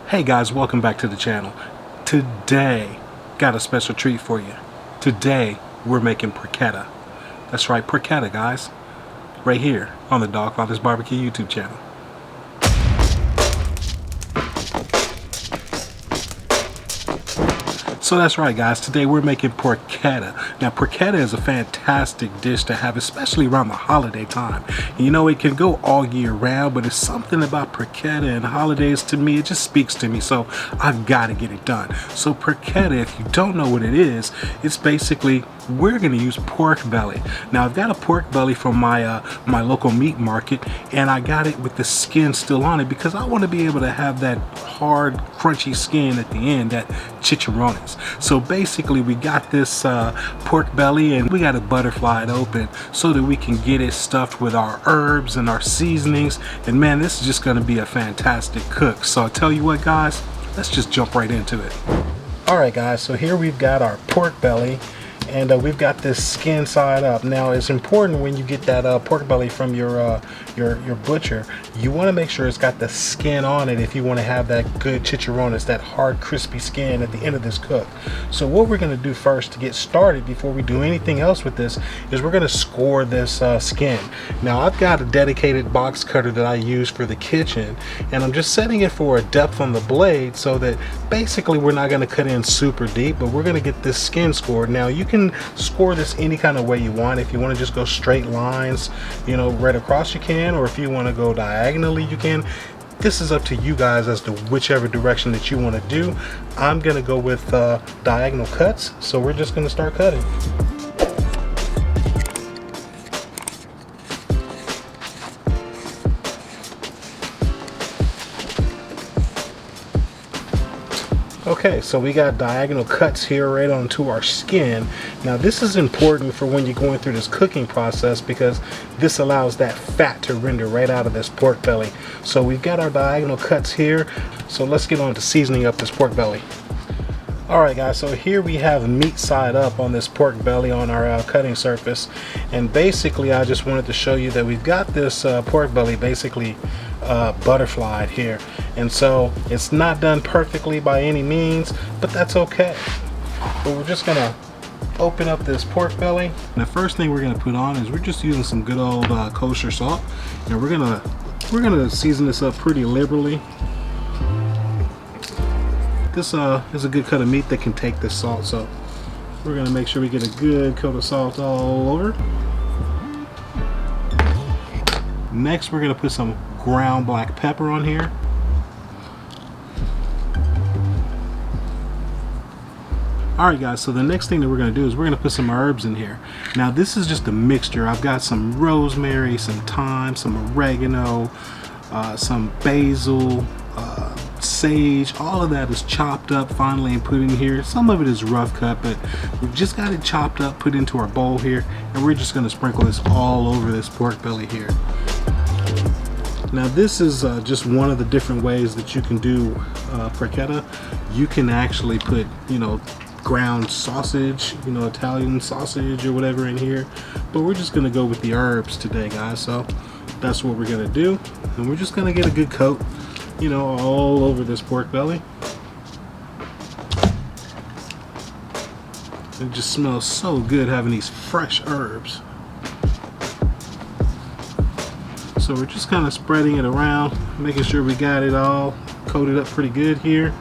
Hey guys, welcome back to the channel. Today, got a special treat for you. Today, we're making porchetta. That's right, porchetta guys. Right here on the Dawgfatha's Barbecue YouTube channel. So that's right guys, today we're making porchetta. Now porchetta is a fantastic dish to have, especially around the holiday time. You know, it can go all year round, but it's something about porchetta and holidays to me, it just speaks to me, so I've got to get it done. So porchetta, if you don't know what it is, it's basically, we're going to use pork belly. Now I've got a pork belly from my my local meat market, and I got it with the skin still on it because I want to be able to have that hard crunchy skin at the end, that chicharrones. So basically we got this pork belly and we got to butterfly it open so that we can get it stuffed with our herbs and our seasonings, and man, this is just going to be a fantastic cook. So I'll tell you what guys, let's just jump right into it. Alright guys, so here we've got our pork belly, and we've got this skin side up. Now it's important when you get that pork belly from your butcher, you want to make sure it's got the skin on it if you want to have that good chicharrones, that hard crispy skin at the end of this cook. So what we're going to do first to get started before we do anything else with this is we're going to score this skin. Now I've got a dedicated box cutter that I use for the kitchen, and I'm just setting it for a depth on the blade so that basically we're not going to cut in super deep, but we're going to get this skin scored. Now you can score this any kind of way you want. If you want to just go straight lines, you know, right across, you can, or if you want to go diagonally, you can. This is up to you guys as to whichever direction that you want to do. I'm gonna go with diagonal cuts, so we're just gonna start cutting. Okay, so we got diagonal cuts here right onto our skin. Now this is important for when you're going through this cooking process because this allows that fat to render right out of this pork belly. So we've got our diagonal cuts here, so let's get on to seasoning up this pork belly. Alright guys, so here we have meat side up on this pork belly on our cutting surface, and basically I just wanted to show you that we've got this pork belly basically butterflied here, and so it's not done perfectly by any means, but that's okay. But we're just gonna open up this pork belly, and the first thing we're gonna put on is we're just using some good old kosher salt, and we're gonna season this up pretty liberally. This is a good cut of meat that can take this salt, so we're gonna make sure we get a good coat of salt all over. Next we're gonna put some ground black pepper on here. Alright guys, so the next thing that we're going to do is we're going to put some herbs in here. Now this is just a mixture. I've got some rosemary, some thyme, some oregano, some basil, sage. All of that is chopped up finally and put in here. Some of it is rough cut, but we've just got it chopped up, put into our bowl here, and we're just going to sprinkle this all over this pork belly here. Now this is just one of the different ways that you can do porchetta. You can actually put, you know, ground sausage, you know, Italian sausage or whatever in here, but we're just gonna go with the herbs today guys, so that's what we're gonna do, and we're just gonna get a good coat, you know, all over this pork belly. It just smells so good having these fresh herbs. So we're just kind of spreading it around, making sure we got it all coated up pretty good here.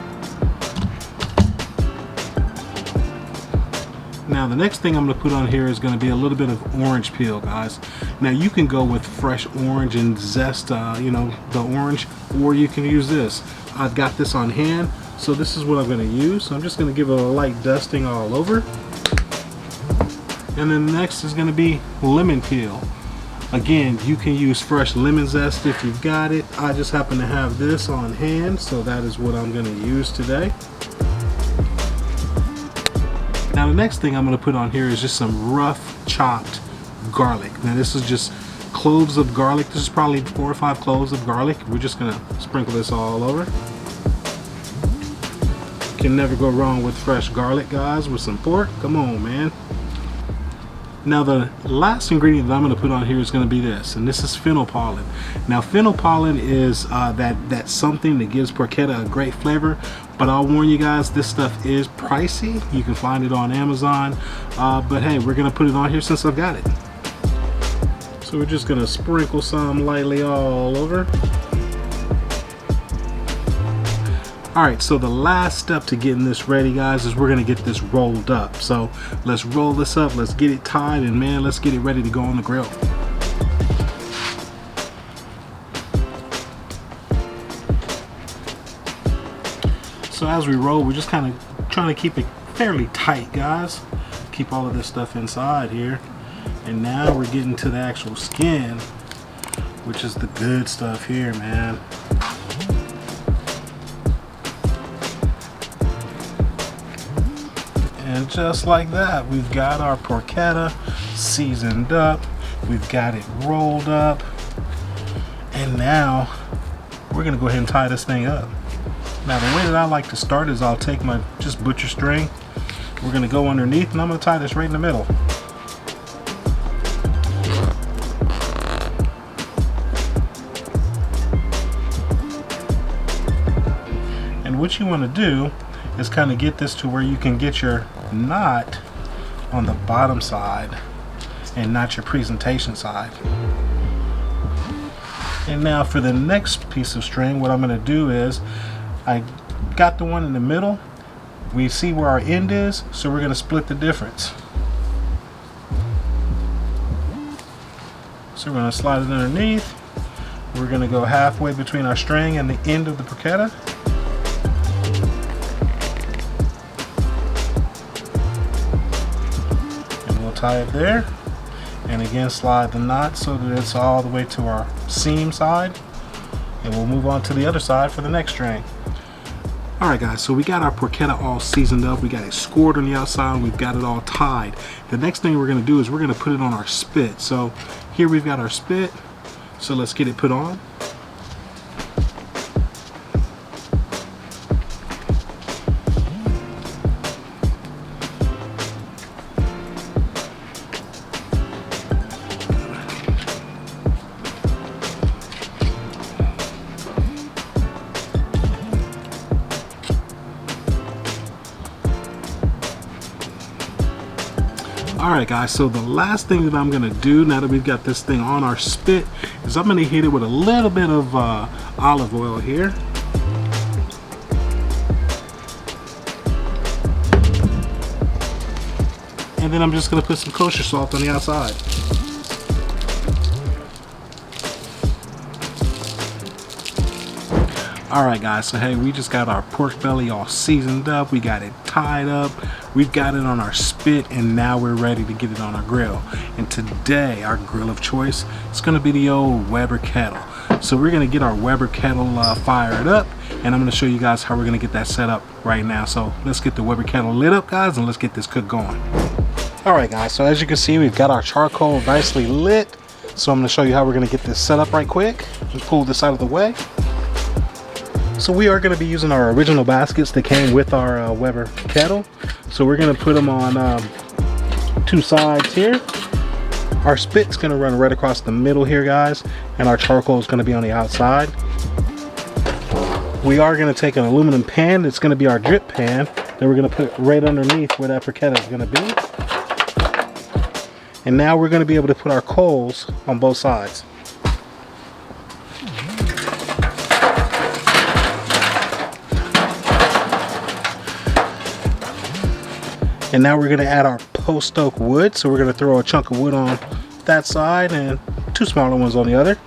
Now the next thing I'm going to put on here is going to be a little bit of orange peel guys. Now you can go with fresh orange and zest, you know, the orange, or you can use this. I've got this on hand, so this is what I'm going to use. So I'm just going to give it a light dusting all over. And then next is going to be lemon peel. Again, you can use fresh lemon zest if you've got it. I just happen to have this on hand, so that is what I'm going to use today. Now the next thing I'm going to put on here is just some rough chopped garlic. Now this is just cloves of garlic. This is probably 4 or 5 cloves of garlic. We're just going to sprinkle this all over. Can never go wrong with fresh garlic guys with some pork. Come on man. Now the last ingredient that I'm going to put on here is going to be this, and this is fennel pollen. Now fennel pollen is that's something that gives porchetta a great flavor, but I'll warn you guys, this stuff is pricey. You can find it on Amazon, but hey, we're going to put it on here since I've got it. So we're just going to sprinkle some lightly all over. Alright, so the last step to getting this ready, guys, is we're going to get this rolled up. So let's roll this up, let's get it tied, and man, let's get it ready to go on the grill. So as we roll, we're just kind of trying to keep it fairly tight, guys. Keep all of this stuff inside here. And now we're getting to the actual skin, which is the good stuff here, man. And just like that, we've got our porchetta seasoned up, we've got it rolled up, and now we're gonna go ahead and tie this thing up. Now the way that I like to start is I'll take my just butcher string, we're gonna go underneath, and I'm gonna tie this right in the middle. And what you want to do is kind of get this to where you can get your knot on the bottom side and not your presentation side. And now for the next piece of string, what I'm going to do is I got the one in the middle. We see where our end is, so we're going to split the difference. So we're going to slide it underneath. We're going to go halfway between our string and the end of the porchetta. Tie it there, and again slide the knot so that it's all the way to our seam side, and we'll move on to the other side for the next string. Alright guys, so we got our porchetta all seasoned up, we got it scored on the outside, we've got it all tied. The next thing we're going to do is we're going to put it on our spit. So here we've got our spit, so let's get it put on. Alright guys, so the last thing that I'm going to do now that we've got this thing on our spit is I'm going to hit it with a little bit of olive oil here. And then I'm just going to put some kosher salt on the outside. Alright guys, so hey, we just got our pork belly all seasoned up, we got it tied up, we've got it on our spit, and now we're ready to get it on our grill. And today, our grill of choice is going to be the old Weber kettle. So we're going to get our Weber kettle fired up, and I'm going to show you guys how we're going to get that set up right now. So let's get the Weber kettle lit up, guys, and let's get this cook going. Alright guys, so as you can see, we've got our charcoal nicely lit. So I'm going to show you how we're going to get this set up right quick. Just pull this out of the way. So we are going to be using our original baskets that came with our Weber kettle. So we're going to put them on two sides here. Our spit's going to run right across the middle here, guys, and our charcoal is going to be on the outside. We are going to take an aluminum pan. It's going to be our drip pan that we're going to put right underneath where that porchetta is going to be. And now we're going to be able to put our coals on both sides. And now we're going to add our post oak wood. So we're going to throw a chunk of wood on that side and two smaller ones on the other.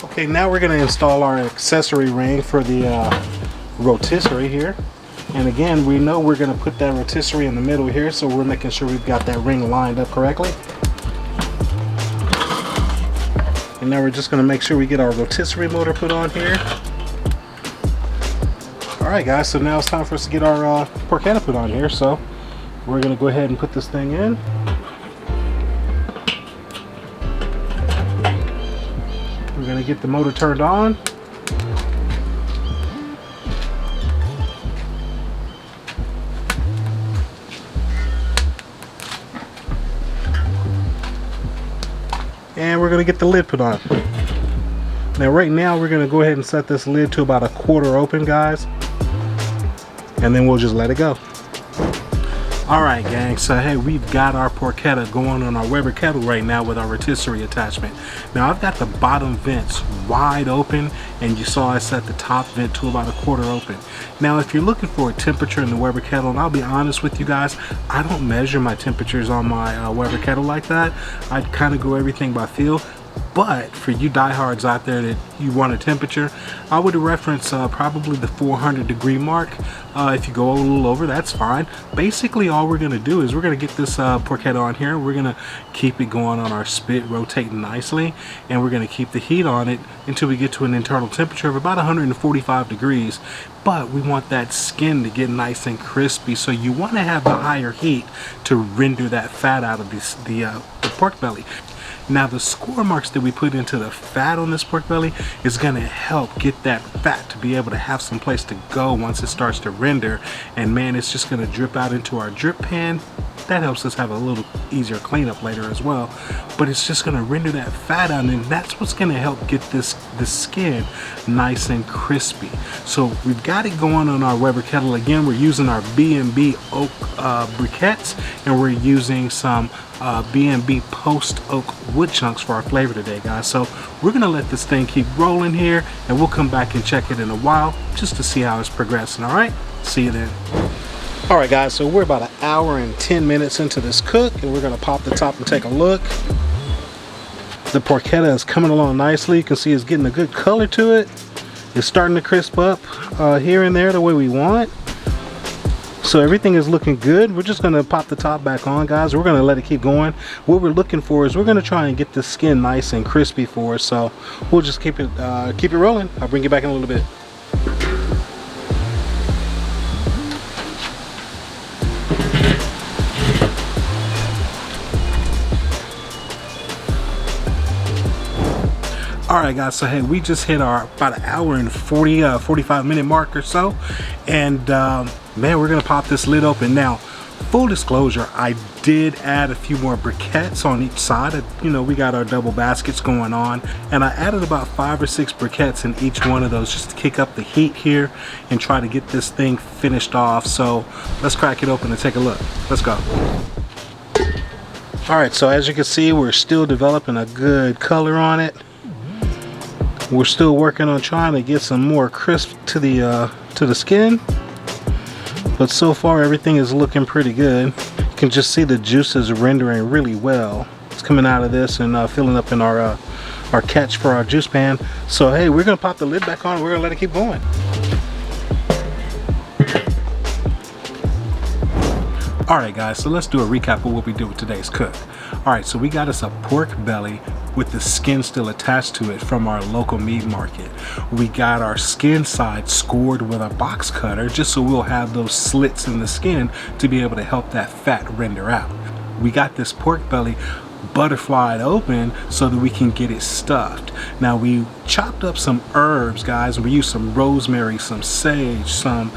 Okay, now we're going to install our accessory ring for the rotisserie here. And again, we know we're going to put that rotisserie in the middle here, so we're making sure we've got that ring lined up correctly. And now we're just going to make sure we get our rotisserie motor put on here. Alright guys, so now it's time for us to get our porchetta put on here, so we're going to go ahead and put this thing in. We're going to get the motor turned on. we're gonna get the lid put on. Now right now we're gonna go ahead and set this lid to about 1/4 open, guys, and then we'll just let it go. Alright gang, so hey, we've got our porchetta going on our Weber kettle right now with our rotisserie attachment. Now I've got the bottom vents wide open, and you saw I set the top vent to about 1/4 open. Now if you're looking for a temperature in the Weber kettle, and I'll be honest with you guys, I don't measure my temperatures on my Weber kettle like that. I kind of go everything by feel. But for you diehards out there that you want a temperature, I would reference probably the 400-degree mark. If you go a little over, that's fine. Basically, all we're going to do is we're going to get this porchetta on here. We're going to keep it going on our spit, rotating nicely, and we're going to keep the heat on it until we get to an internal temperature of about 145 degrees. But we want that skin to get nice and crispy, so you want to have the higher heat to render that fat out of the pork belly. Now the score marks that we put into the fat on this pork belly is going to help get that fat to be able to have some place to go once it starts to render, and man, it's just going to drip out into our drip pan. That helps us have a little easier cleanup later as well, but it's just going to render that fat out, and that's what's going to help get this skin nice and crispy. So we've got it going on our Weber kettle. Again, we're using our B&B oak briquettes, and we're using some B&B post oak wood chunks for our flavor today, guys. So we're gonna let this thing keep rolling here, and we'll come back and check it in a while just to see how it's progressing. All right, see you then. All right guys, so we're about 1 hour and 10 minutes into this cook, and we're gonna pop the top and take a look. The porchetta is coming along nicely. You can see it's getting a good color to it. It's starting to crisp up here and there the way we want. So everything is looking good. We're just gonna pop the top back on, guys. We're gonna let it keep going. What we're looking for is we're gonna try and get the skin nice and crispy for us. So we'll just keep it rolling. I'll bring you back in a little bit. Alright guys, so hey, we just hit our about 1 hour and 45 minute mark or so, and man, we're gonna pop this lid open. Now, full disclosure, I did add a few more briquettes on each side. You know, we got our double baskets going on, and I added about 5 or 6 briquettes in each one of those just to kick up the heat here and try to get this thing finished off. So let's crack it open and take a look. Let's go. Alright, so as you can see, we're still developing a good color on it. We're still working on trying to get some more crisp to the skin, but so far everything is looking pretty good. You can just see the juices rendering really well. It's coming out of this and filling up in our catch for our juice pan. So hey, we're gonna pop the lid back on and we're gonna let it keep going. Alright guys, so let's do a recap of what we did with today's cook. Alright, so we got us a pork belly with the skin still attached to it from our local meat market. We got our skin side scored with a box cutter just so we'll have those slits in the skin to be able to help that fat render out. We got this pork belly butterflied open so that we can get it stuffed. Now we chopped up some herbs, guys. We used some rosemary, some sage, some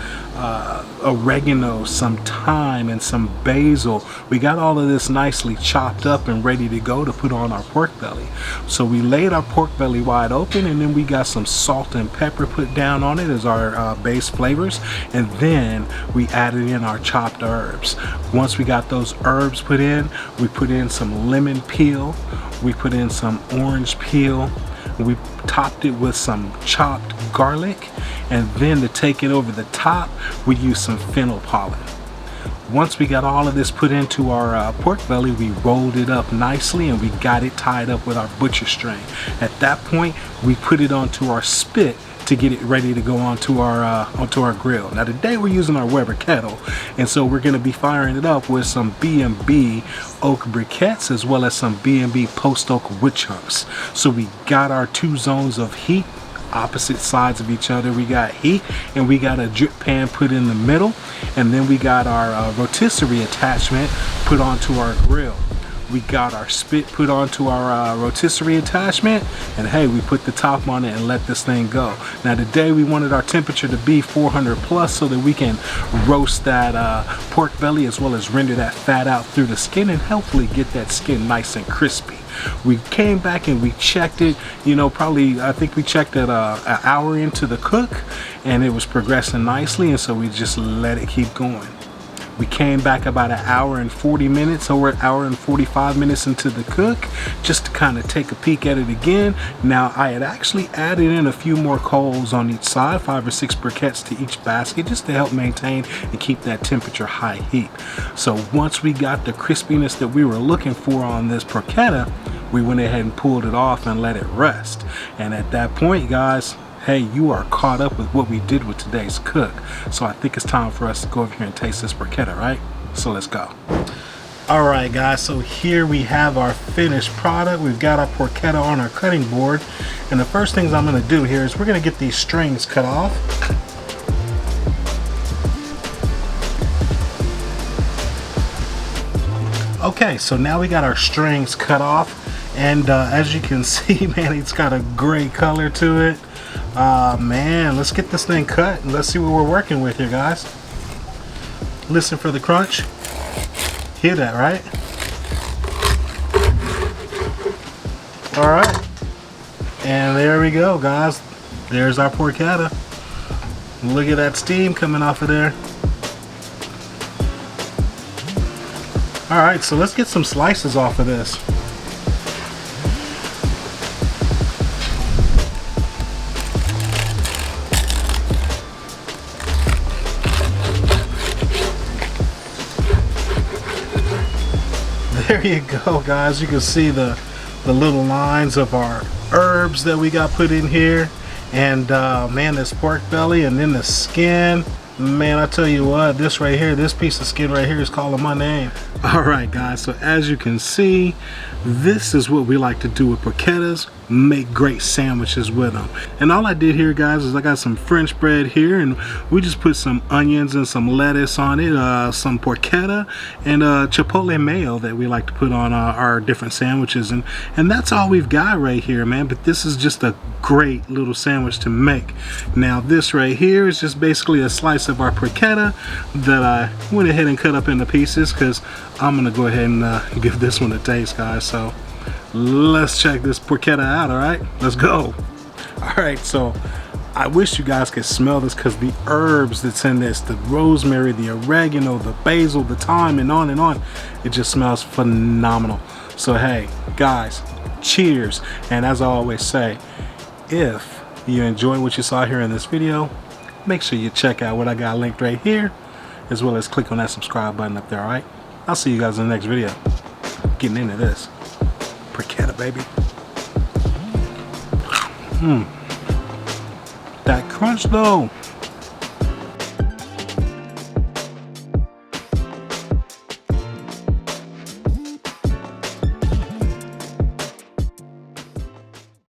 oregano, some thyme, and some basil. We got all of this nicely chopped up and ready to go to put on our pork belly. So we laid our pork belly wide open, and then we got some salt and pepper put down on it as our base flavors, and then we added in our chopped herbs. Once we got those herbs put in, we put in some lemon peel, we put in some orange peel, we topped it with some chopped garlic, and then to take it over the top, we used some fennel pollen. Once we got all of this put into our pork belly, we rolled it up nicely and we got it tied up with our butcher string. At that point, we put it onto our spit to get it ready to go onto our grill. Now today we're using our Weber kettle, and so we're going to be firing it up with some B&B oak briquettes as well as some B&B post oak wood chunks. So we got our 2 zones of heat opposite sides of each other. We got heat and we got a drip pan put in the middle, and then we got our rotisserie attachment put onto our grill. We got our spit put onto our rotisserie attachment, and hey, we put the top on it and let this thing go. Now today we wanted our temperature to be 400 plus so that we can roast that pork belly as well as render that fat out through the skin and hopefully get that skin nice and crispy. We came back and we checked it, you know, probably I think we checked it an hour into the cook, and it was progressing nicely, and so we just let it keep going. We came back about an hour and 40 minutes or an hour and 45 minutes into the cook just to kind of take a peek at it again. Now I had actually added in a few more coals on each side, 5 or 6 briquettes to each basket, just to help maintain and keep that temperature high heat. So once we got the crispiness that we were looking for on this porchetta, we went ahead and pulled it off and let it rest. And at that point, guys, hey, you are caught up with what we did with today's cook. So I think it's time for us to go over here and taste this porchetta, right? So let's go. All right, guys, so here we have our finished product. We've got our porchetta on our cutting board. And the first things I'm gonna do here is we're gonna get these strings cut off. Okay, so now we got our strings cut off. And as you can see, man, it's got a great color to it. Man, let's get this thing cut and let's see what we're working with here, guys. Listen for the crunch. Hear that, right? All right, and there we go, guys. There's our porchetta. Look at that steam coming off of there. All right, so let's get some slices off of this. There you go, guys. You can see the little lines of our herbs that we got put in here, and man, this pork belly and then the skin. Man, I tell you what, this right here, this piece of skin right here is calling my name. All right, guys, so as you can see, this is what we like to do with porchettas, make great sandwiches with them. And all I did here, guys, is I got some French bread here, and we just put some onions and some lettuce on it, some porchetta, and chipotle mayo that we like to put on our different sandwiches. And that's all we've got right here, man. But this is just a great little sandwich to make. Now, this right here is just basically a slice of our porchetta that I went ahead and cut up into pieces because I'm gonna go ahead and give this one a taste, guys. So let's check this porchetta out. All right, let's go. All right, so I wish you guys could smell this because the herbs that's in this, the rosemary, the oregano, the basil, the thyme, and on, it just smells phenomenal. So hey, guys, cheers. And as I always say, if you enjoyed what you saw here in this video, make sure you check out what I got linked right here, as well as click on that subscribe button up there. All right, I'll see you guys in the next video. Getting into this porchetta, baby. That crunch though.